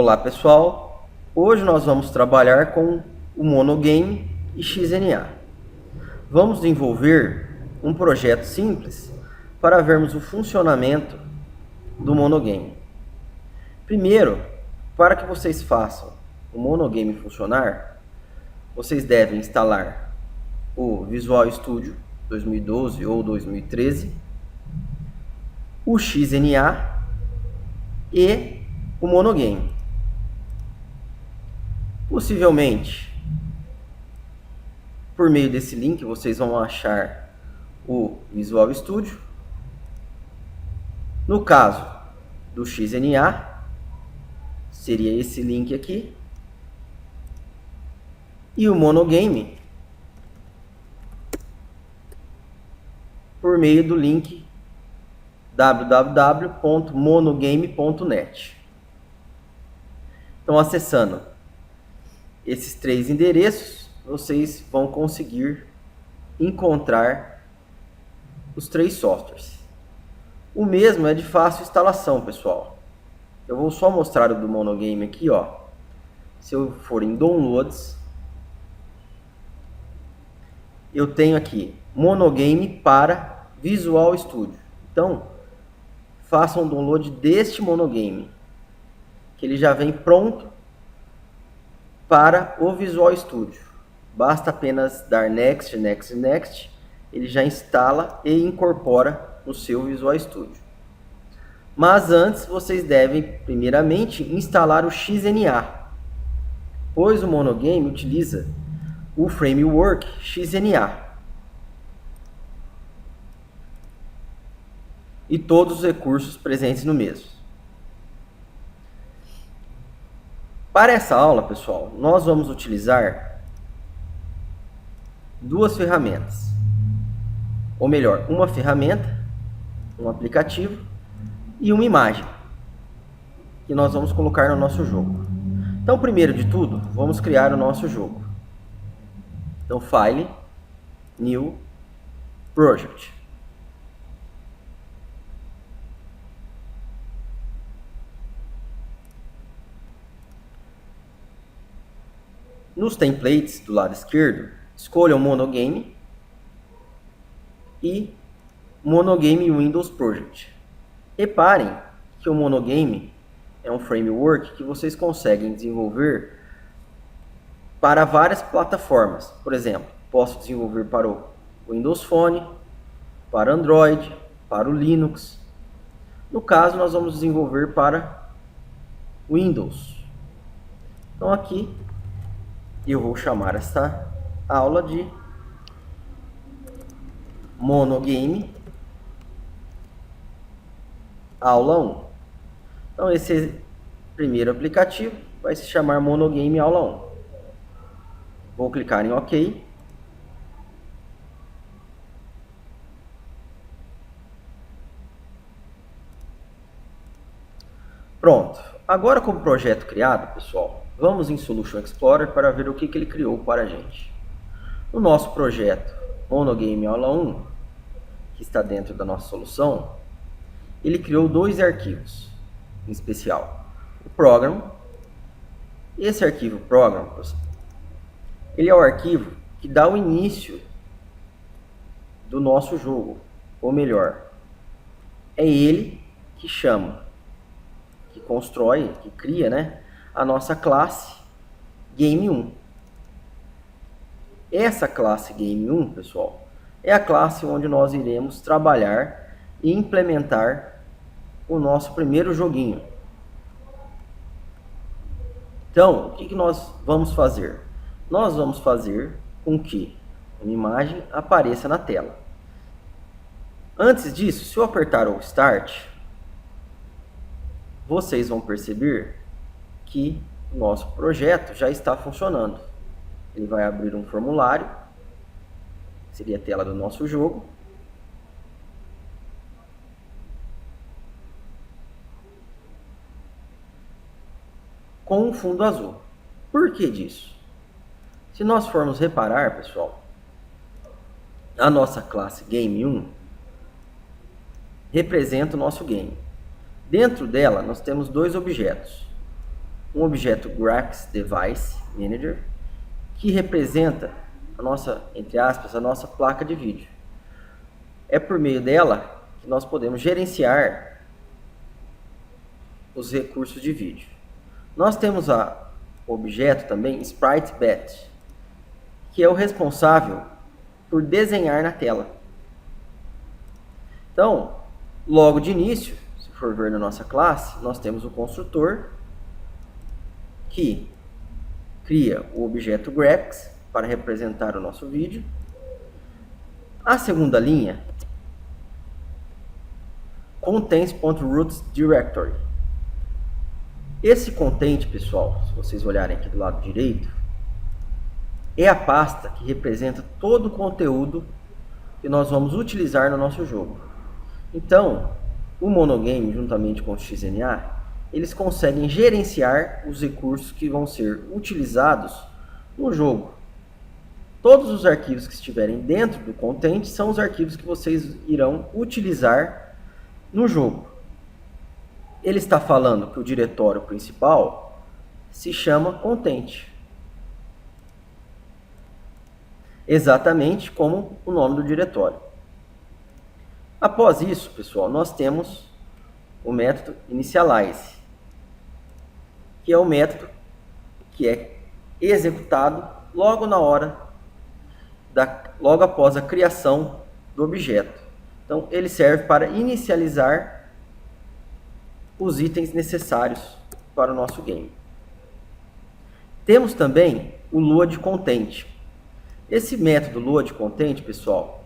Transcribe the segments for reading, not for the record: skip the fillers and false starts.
Olá pessoal, hoje nós vamos trabalhar com o Monogame e XNA. Vamos desenvolver um projeto simples para vermos o funcionamento do Monogame. Primeiro, para que vocês façam o Monogame funcionar, vocês devem instalar o Visual Studio 2012 ou 2013, o XNA e o Monogame. Possivelmente, por meio desse link, vocês vão achar o Visual Studio. No caso do XNA, seria esse link aqui. E o Monogame, por meio do link www.monogame.net. Então, acessando esses três endereços, vocês vão conseguir encontrar os três softwares. O mesmo é de fácil instalação, pessoal. Eu vou só mostrar o do Monogame aqui, ó. Se eu for em Downloads, eu tenho aqui Monogame para Visual Studio. Então, façam um download deste Monogame, que ele já vem pronto para o Visual Studio. Basta apenas dar Next, Next, Next, ele já instala e incorpora no seu Visual Studio. Mas antes, vocês devem, primeiramente, instalar o XNA, pois o Monogame utiliza o framework XNA e todos os recursos presentes no mesmo. Para essa aula, pessoal, nós vamos utilizar duas ferramentas. Ou melhor, uma ferramenta, um aplicativo e uma imagem que nós vamos colocar no nosso jogo. Então, primeiro de tudo, vamos criar o nosso jogo. Então, File, New, Project. Nos templates do lado esquerdo, escolham Monogame e Monogame Windows Project. Reparem que o Monogame é um framework que vocês conseguem desenvolver para várias plataformas. Por exemplo, posso desenvolver para o Windows Phone, para Android, para o Linux. No caso, nós vamos desenvolver para Windows. Então aqui eu vou chamar esta aula de Monogame Aula 1. Então esse primeiro aplicativo vai se chamar Monogame Aula 1. Vou clicar em OK. Pronto. Agora, com o projeto criado, pessoal, vamos em Solution Explorer para ver o que ele criou para a gente. No nosso projeto Monogame Aula 1, que está dentro da nossa solução, ele criou dois arquivos, em especial o Program. Esse arquivo Program, ele é o arquivo que dá o início do nosso jogo, ou melhor, é ele que chama, que constrói, que cria, né, a nossa classe Game 1. Essa classe Game 1, pessoal, é a classe onde nós iremos trabalhar e implementar o nosso primeiro joguinho. Então, o que nós vamos fazer? Nós vamos fazer com que uma imagem apareça na tela. Antes disso, se eu apertar o Start, vocês vão perceber que o nosso projeto já está funcionando. Ele vai abrir um formulário, seria a tela do nosso jogo. Com um fundo azul. Por que disso? Se nós formos reparar, pessoal, a nossa classe Game 1 representa o nosso game. Dentro dela, nós temos dois objetos. um objeto Graphics Device Manager, que representa a nossa, entre aspas, a nossa placa de vídeo. É por meio dela que nós podemos gerenciar os recursos de vídeo. Nós temos o objeto também SpriteBat, que é o responsável por desenhar na tela. Então, logo de início, se for ver na nossa classe, nós temos o construtor que cria o objeto Graphics para representar o nosso vídeo. A segunda linha, contents.roots_directory. Esse content, pessoal, se vocês olharem aqui do lado direito, é a pasta que representa todo o conteúdo que nós vamos utilizar no nosso jogo. Então, o Monogame, juntamente com o XNA, eles conseguem gerenciar os recursos que vão ser utilizados no jogo. Todos os arquivos que estiverem dentro do content são os arquivos que vocês irão utilizar no jogo. Ele está falando que o diretório principal se chama content, exatamente como o nome do diretório. Após isso, pessoal, nós temos o método initialize, que é o método que é executado logo na hora, logo após a criação do objeto. Então, ele serve para inicializar os itens necessários para o nosso game. Temos também o loadContent. Esse método loadContent, pessoal,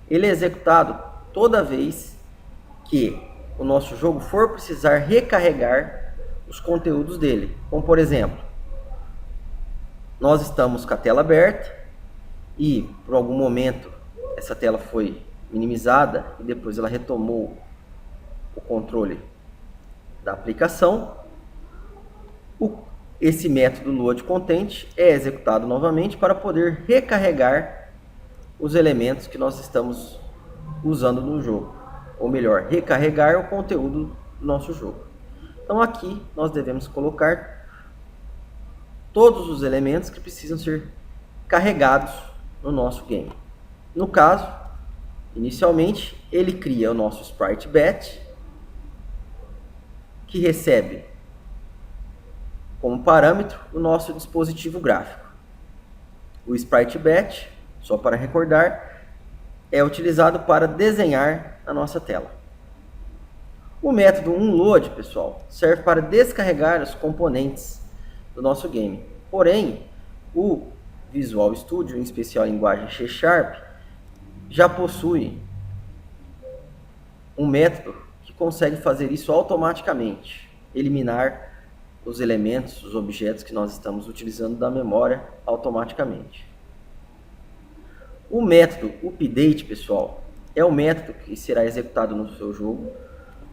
ele é executado toda vez que o nosso jogo for precisar recarregar os conteúdos dele. Como, por exemplo, nós estamos com a tela aberta e, por algum momento, essa tela foi minimizada e depois ela retomou o controle da aplicação. Esse método loadContent é executado novamente para poder recarregar os elementos que nós estamos usando no jogo, ou melhor, recarregar o conteúdo do nosso jogo. Então aqui nós devemos colocar todos os elementos que precisam ser carregados no nosso game. No caso, inicialmente, ele cria o nosso SpriteBat, que recebe como parâmetro o nosso dispositivo gráfico. O SpriteBat, só para recordar, é utilizado para desenhar a nossa tela. O método onload, pessoal, serve para descarregar os componentes do nosso game. Porém, o Visual Studio, em especial a linguagem C#, já possui um método que consegue fazer isso automaticamente, eliminar os elementos, os objetos que nós estamos utilizando da memória automaticamente. O método update, pessoal, é o método que será executado no seu jogo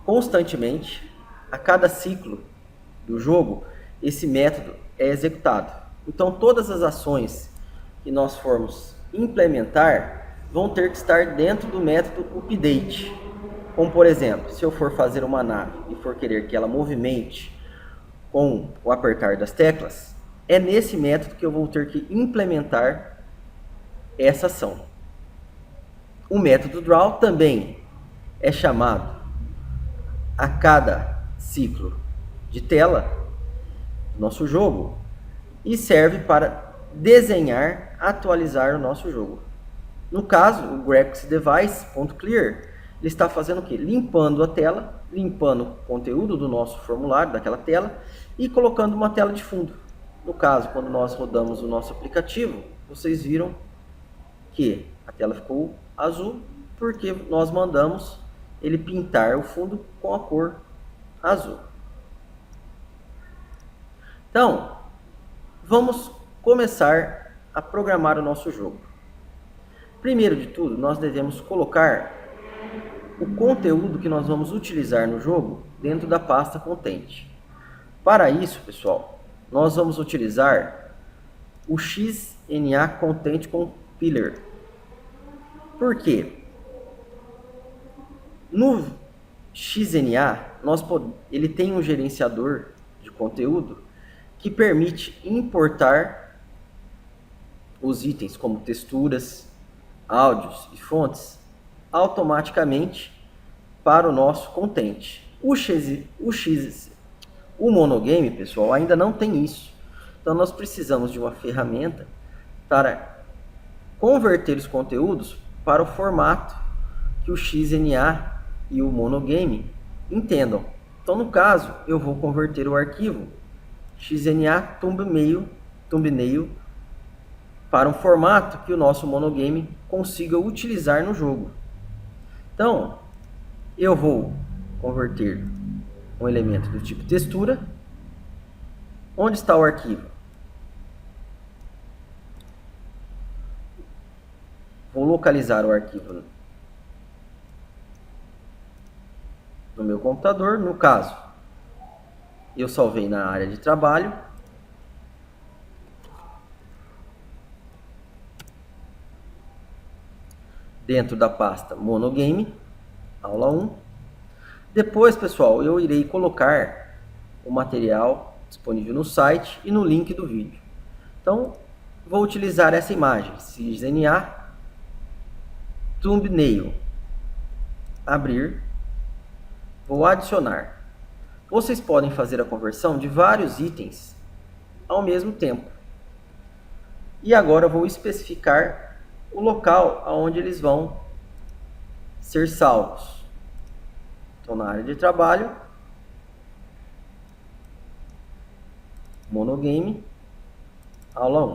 constantemente. A cada ciclo do jogo, esse método é executado. Então, todas as ações que nós formos implementar vão ter que estar dentro do método update. Como, por exemplo, se eu for fazer uma nave e for querer que ela movimente com o apertar das teclas, é nesse método que eu vou ter que implementar essa ação. O método draw também é chamado a cada ciclo de tela do nosso jogo e serve para desenhar, atualizar o nosso jogo. No caso, o GraphicsDevice.clear, ele está fazendo o quê? Limpando a tela, limpando o conteúdo do nosso formulário, daquela tela, e colocando uma tela de fundo. No caso, quando nós rodamos o nosso aplicativo, vocês viram que a tela ficou azul, porque nós mandamos ele pintar o fundo com a cor azul. Então, vamos começar a programar o nosso jogo. Primeiro de tudo, nós devemos colocar o conteúdo que nós vamos utilizar no jogo dentro da pasta Content. Para isso, pessoal, nós vamos utilizar o XNA Content Compiler. Por quê? No XNA, ele tem um gerenciador de conteúdo que permite importar os itens como texturas, áudios e fontes automaticamente para o nosso content. O Monogame, pessoal, ainda não tem isso. Então nós precisamos de uma ferramenta para converter os conteúdos para o formato que o XNA e o Monogame entendam. Então, no caso, eu vou converter o arquivo XNA thumbnail para um formato que o nosso Monogame consiga utilizar no jogo. Então, eu vou converter um elemento do tipo textura. Onde está o arquivo? Vou localizar o arquivo no meu computador. No caso, eu salvei na área de trabalho. Dentro da pasta Monogame, aula 1. Depois, pessoal, eu irei colocar o material disponível no site e no link do vídeo. Então, vou utilizar essa imagem, XNA thumbnail. Abrir. Vou adicionar. Vocês podem fazer a conversão de vários itens ao mesmo tempo. E agora eu vou especificar o local onde eles vão ser salvos. Então, na área de trabalho, Monogame, aula 1.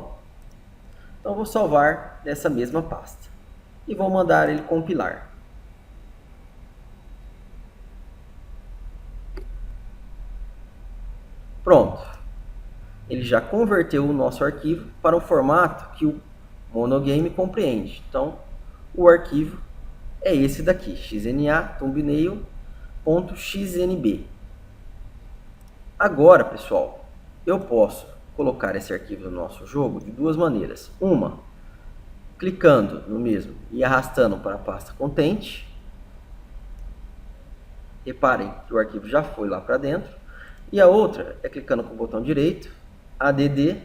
Então, eu vou salvar nessa mesma pasta e vou mandar ele compilar. Pronto. Ele já converteu o nosso arquivo para um formato que o Monogame compreende. Então, o arquivo é esse daqui, XNA thumbnail.xnb. Agora, pessoal, eu posso colocar esse arquivo no nosso jogo de duas maneiras. Uma, clicando no mesmo e arrastando para a pasta Content. Reparem que o arquivo já foi lá para dentro. E a outra é clicando com o botão direito, add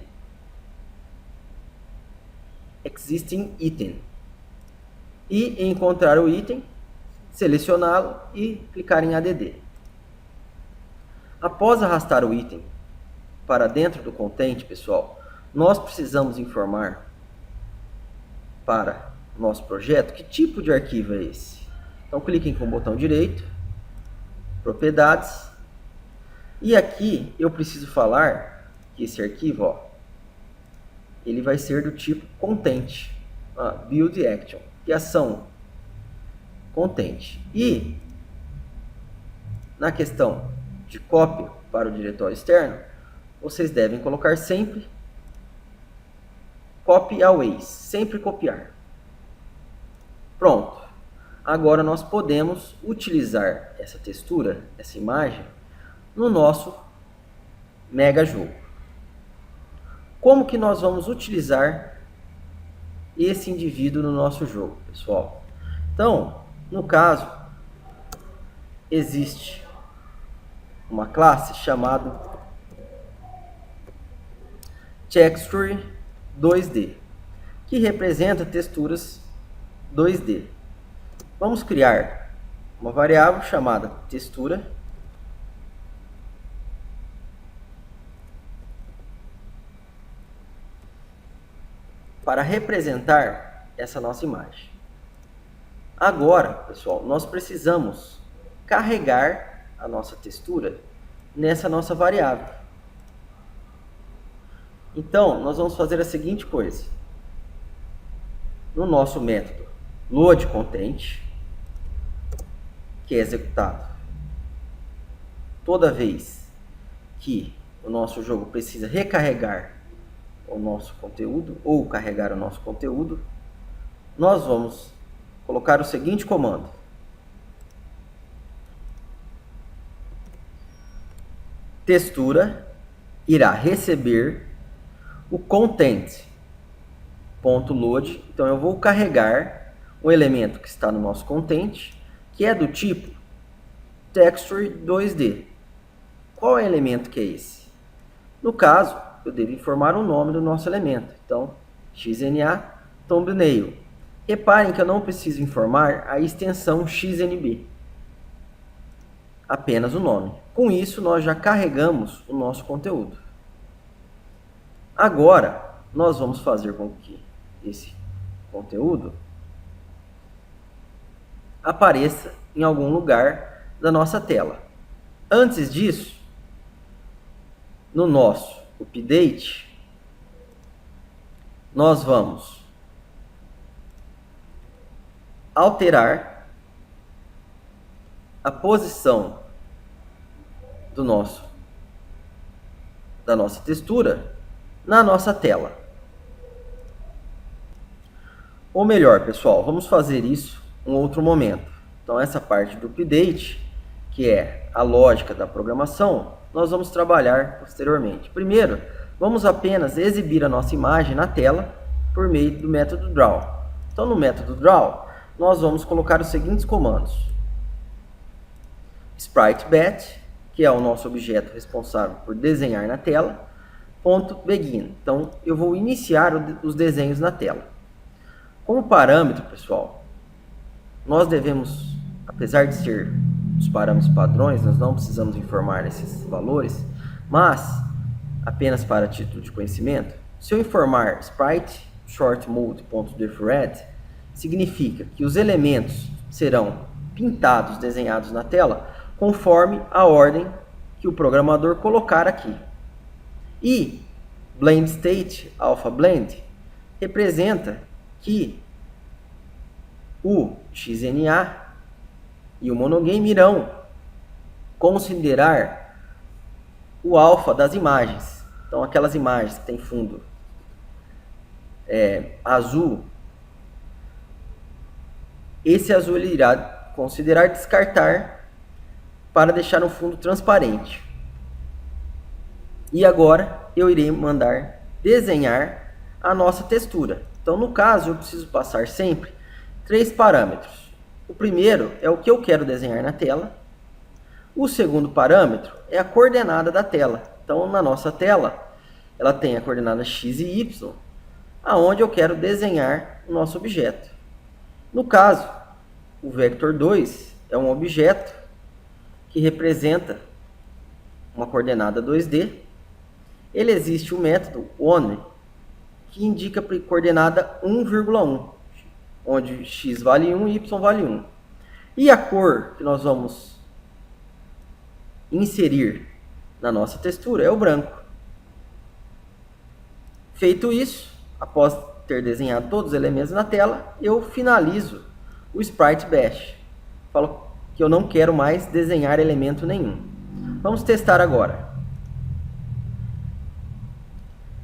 existing item. E encontrar o item, selecioná-lo e clicar em add. Após arrastar o item para dentro do content, pessoal, nós precisamos informar para o nosso projeto que tipo de arquivo é esse. Então, cliquem com o botão direito, propriedades, e aqui eu preciso falar que esse arquivo, ele vai ser do tipo content, build action, que é ação content. E na questão de cópia para o diretório externo, vocês devem colocar sempre copy always, sempre copiar. Pronto. Agora nós podemos utilizar essa textura, essa imagem, no nosso mega jogo. Como que nós vamos utilizar esse indivíduo no nosso jogo, pessoal? Então, no caso, existe uma classe chamada Texture 2D, que representa texturas 2D. Vamos criar uma variável chamada textura para representar essa nossa imagem. Agora, pessoal, nós precisamos carregar a nossa textura nessa nossa variável. Então, nós vamos fazer a seguinte coisa. No nosso método loadContent, que é executado toda vez que o nosso jogo precisa recarregar o nosso conteúdo ou carregar o nosso conteúdo, nós vamos colocar o seguinte comando: textura irá receber o content.load. Então eu vou carregar um elemento que está no nosso content, que é do tipo texture 2D. Qual é o elemento que é esse? No caso, eu devo informar o nome do nosso elemento. Então, XNA thumbnail. Reparem que eu não preciso informar a extensão XNB. Apenas o nome. Com isso, nós já carregamos o nosso conteúdo. Agora, nós vamos fazer com que esse conteúdo apareça em algum lugar da nossa tela. Antes disso, no nosso update, nós vamos alterar a posição da nossa textura na nossa tela. Ou melhor, pessoal, vamos fazer isso em outro momento. Então, essa parte do update, que é a lógica da programação, nós vamos trabalhar posteriormente. Primeiro, vamos apenas exibir a nossa imagem na tela por meio do método draw. Então, no método draw, nós vamos colocar os seguintes comandos. SpriteBat, que é o nosso objeto responsável por desenhar na tela, .begin. Então, eu vou iniciar os desenhos na tela. Como parâmetro, pessoal, nós devemos, apesar de ser os parâmetros padrões, nós não precisamos informar esses valores, mas, apenas para título de conhecimento, se eu informar sprite shortMode.defared, significa que os elementos serão pintados, desenhados na tela, conforme a ordem que o programador colocar aqui. E blend state alpha blend representa que o XNA e o monogame irão considerar o alfa das imagens. Então, aquelas imagens que têm fundo azul, esse azul ele irá considerar descartar para deixar um fundo transparente. E agora eu irei mandar desenhar a nossa textura. Então, no caso, eu preciso passar sempre 3 parâmetros. O primeiro é o que eu quero desenhar na tela. O segundo parâmetro é a coordenada da tela. Então, na nossa tela, ela tem a coordenada x e y, aonde eu quero desenhar o nosso objeto. No caso, o vector 2 é um objeto que representa uma coordenada 2D. Ele existe o método one, que indica a coordenada 1,1, onde x vale 1 e y vale 1. E a cor que nós vamos inserir na nossa textura é o branco. Feito isso, após ter desenhado todos os elementos na tela, eu finalizo o Sprite Bash. Falo que eu não quero mais desenhar elemento nenhum. Vamos testar agora.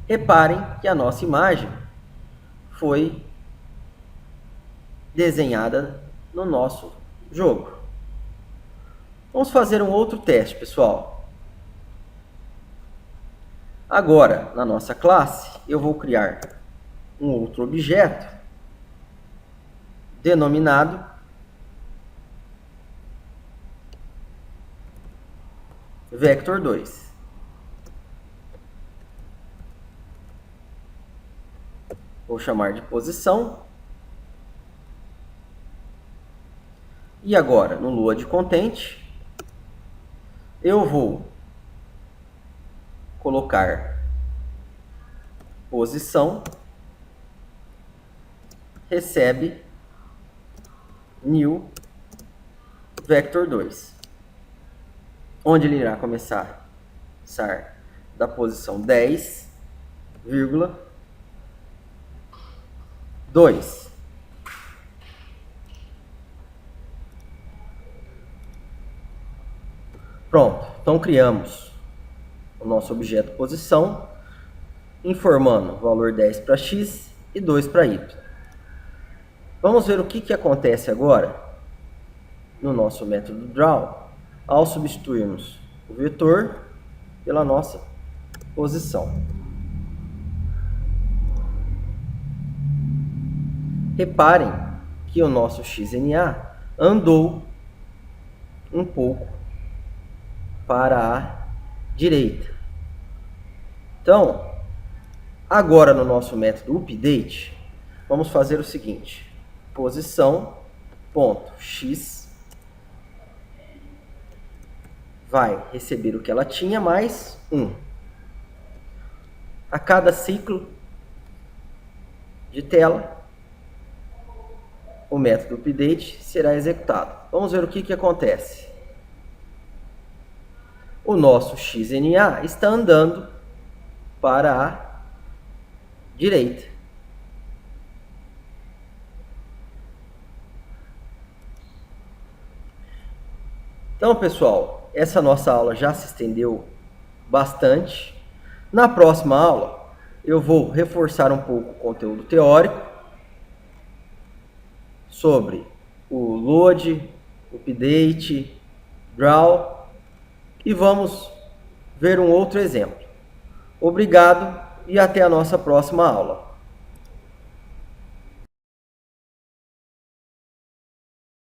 Reparem que a nossa imagem foi desenhada no nosso jogo. Vamos fazer um outro teste, pessoal. Agora, na nossa classe, eu vou criar um outro objeto denominado vector 2. Vou chamar de posição. E agora, no Lua de Contente, eu vou colocar posição, recebe new vector 2, onde ele irá começar da posição 10,2. Pronto, então criamos o nosso objeto posição, informando o valor 10 para x e 2 para y. Vamos ver o que acontece agora no nosso método draw, ao substituirmos o vetor pela nossa posição. Reparem que o nosso XNA andou um pouco para a direita. Então, agora no nosso método update, vamos fazer o seguinte: posição.x vai receber o que ela tinha mais 1. A cada ciclo de tela, o método update será executado. Vamos ver o que acontece. O nosso XNA está andando para a direita. Então, pessoal, essa nossa aula já se estendeu bastante. Na próxima aula, eu vou reforçar um pouco o conteúdo teórico sobre o load, update, draw e vamos ver um outro exemplo. Obrigado e até a nossa próxima aula.